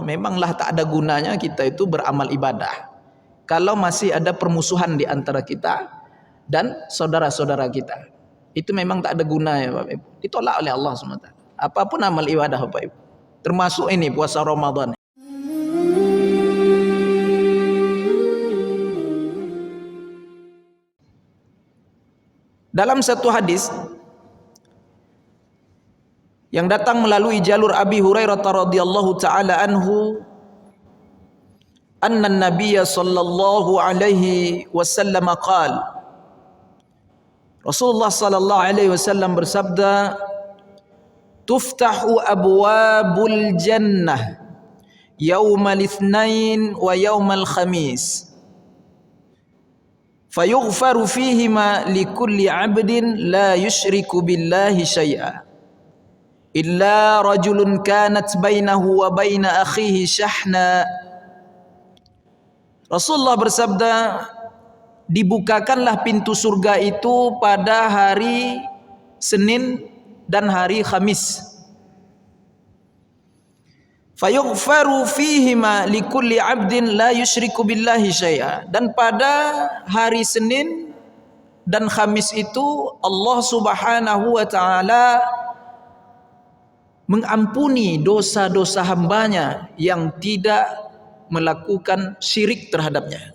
memanglah tak ada gunanya kita itu beramal ibadah kalau masih ada permusuhan di antara kita dan saudara-saudara kita. Itu memang tak ada guna ya Bapak Ibu. Ditolak oleh Allah SWT. Apapun amal ibadah Bapak Ibu. Termasuk ini puasa Ramadan. Dalam satu hadis yang datang melalui jalur Abi Hurairah radhiyallahu taala anhu, anna an-nabiy sallallahu alaihi wasallam qala, Rasulullah sallallahu alaihi wasallam bersabda, tuftahu abwabul jannah yaumal itsnain wa yaumal khamis fayughfaru fihima likulli 'abdin la yusyriku billahi syai'a illa rajulun kanat bainahu wa baina akhihi syahna. Rasulullah bersabda, dibukakanlah pintu surga itu pada hari Senin dan hari Khamis. Fayughfaru fihima likulli 'abdin la yusyriku billahi syai'a. Dan pada hari Senin dan Khamis itu Allah Subhanahu wa taala mengampuni dosa-dosa hambanya yang tidak melakukan syirik terhadapnya.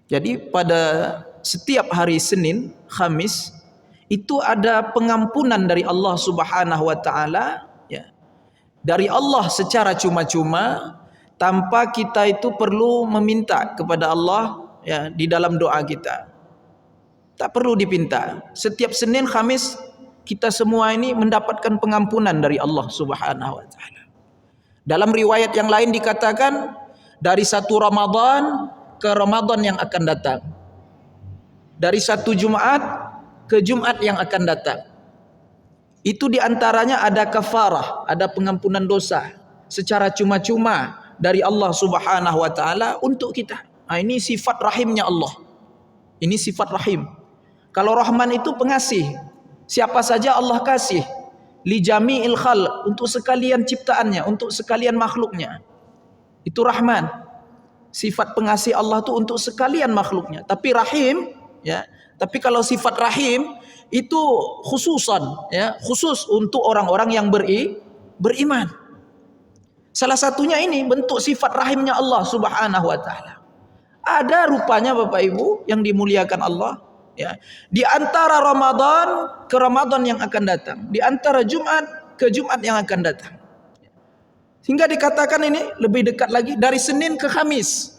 Jadi pada setiap hari Senin, Khamis itu ada pengampunan dari Allah Subhanahu wa taala, ya. Dari Allah secara cuma-cuma tanpa kita itu perlu meminta kepada Allah, ya, di dalam doa kita. Tak perlu dipinta. Setiap Senin, Khamis kita semua ini mendapatkan pengampunan dari Allah Subhanahu wa taala. Dalam riwayat yang lain dikatakan dari satu Ramadan ke Ramadan yang akan datang. Dari satu Jumat ke Jumat yang akan datang. Itu diantaranya ada kafarah, ada pengampunan dosa secara cuma-cuma dari Allah Subhanahu wa taala untuk kita. Nah, ini sifat rahimnya Allah. Ini sifat rahim. Kalau Rahman itu pengasih. Siapa saja Allah kasih, li jami'il khalq, untuk sekalian ciptaannya, untuk sekalian makhluknya. Itu Rahman. Sifat pengasih Allah itu untuk sekalian makhluknya. Tapi Rahim, ya. Tapi kalau sifat Rahim itu khususan, ya, khusus untuk orang-orang yang beriman. Salah satunya ini bentuk sifat rahimnya Allah Subhanahu wa taala. Ada rupanya Bapak Ibu yang dimuliakan Allah, ya, di antara Ramadan ke Ramadan yang akan datang, di antara Jumat ke Jumat yang akan datang. Sehingga dikatakan ini lebih dekat lagi dari Senin ke Kamis.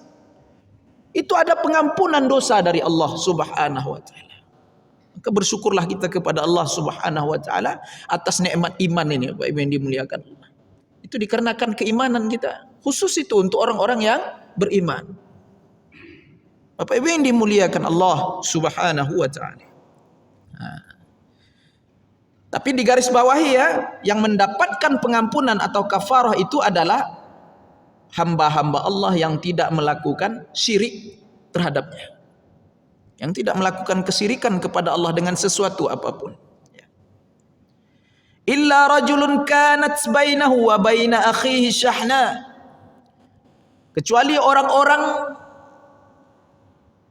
Itu ada pengampunan dosa dari Allah Subhanahu wa taala. Maka bersyukurlah kita kepada Allah Subhanahu wa taala atas nikmat iman ini, Bapak Ibu yang dimuliakan Allah. Itu dikarenakan keimanan kita. Khusus itu untuk orang-orang yang beriman. Bapak Ibu yang dimuliakan Allah Subhanahu wa taala. Tapi di garis bawahi, ya, yang mendapatkan pengampunan atau kafarah itu adalah hamba-hamba Allah yang tidak melakukan syirik terhadapnya. Yang tidak melakukan kesyirikan kepada Allah dengan sesuatu apapun. Illa rajulun kanat bainahu wa baina akhihi syahna. Kecuali orang-orang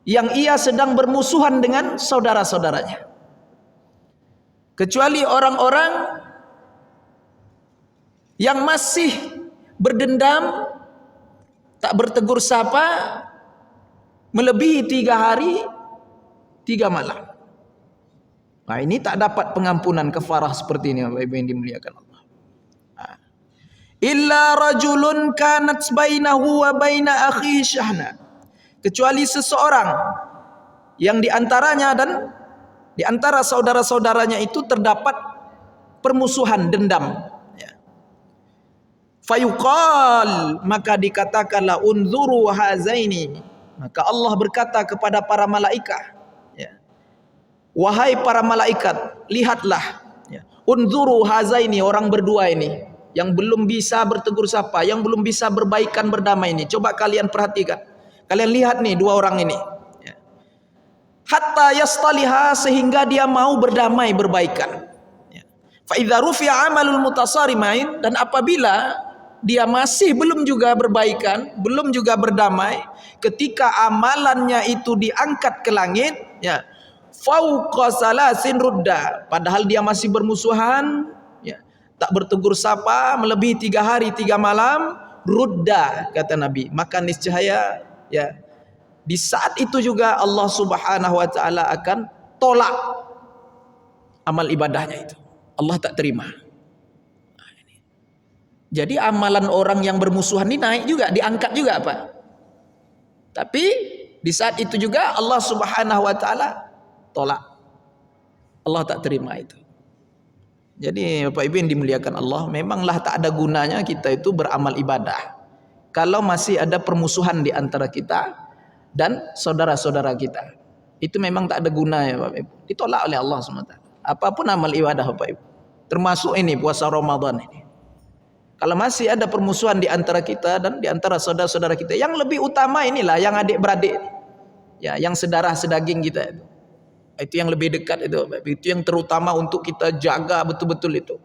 yang ia sedang bermusuhan dengan saudara-saudaranya. Kecuali orang-orang yang masih berdendam, tak bertegur sapa, melebihi 3 hari 3 malam. Nah, ini tak dapat pengampunan kafarah seperti ini, Bapak Ibu yang dimuliakan Allah. Illa rajulun kanat bainahu wa baina akhihi syahna. Kecuali seseorang yang diantaranya dan di antara saudara-saudaranya itu terdapat permusuhan, dendam. Fayuqal, maka dikatakanlah unzuru hazaini. Maka Allah berkata kepada para malaikat, ya, wahai para malaikat, lihatlah, ya, unzuru hazaini, orang berdua ini yang belum bisa bertegur sapa, yang belum bisa berbaikan berdamai ini. Coba kalian perhatikan. Kalian lihat nih 2 orang ini. Hatta yastaliha, sehingga dia mau berdamai, berbaikan. Fa idza rufi'a amalul mutasarimain, dan apabila dia masih belum juga berbaikan, belum juga berdamai, ketika amalannya itu diangkat ke langit, ya, fauqa salasin rudda, padahal dia masih bermusuhan, ya, tak bertegur sapa melebihi 3 hari 3 malam, rudda kata Nabi, maka niscaya, ya, di saat itu juga Allah Subhanahu wa taala akan tolak amal ibadahnya itu. Allah tak terima. Jadi amalan orang yang bermusuhan ini naik juga, diangkat juga Pak. Tapi di saat itu juga Allah Subhanahu wa taala tolak. Allah tak terima itu. Jadi Bapak Ibu yang dimuliakan Allah, memanglah tak ada gunanya kita itu beramal ibadah kalau masih ada permusuhan di antara kita dan saudara-saudara kita. Itu memang tak ada gunanya Bapak Ibu. Ditolak oleh Allah SWT. Apapun amal ibadah Bapak Ibu. Termasuk ini puasa Ramadan ini. Kalau masih ada permusuhan di antara kita dan di antara saudara-saudara kita, yang lebih utama inilah yang adik-beradik, ya, yang sedarah sedaging kita itu yang lebih dekat itu yang terutama untuk kita jaga betul-betul itu.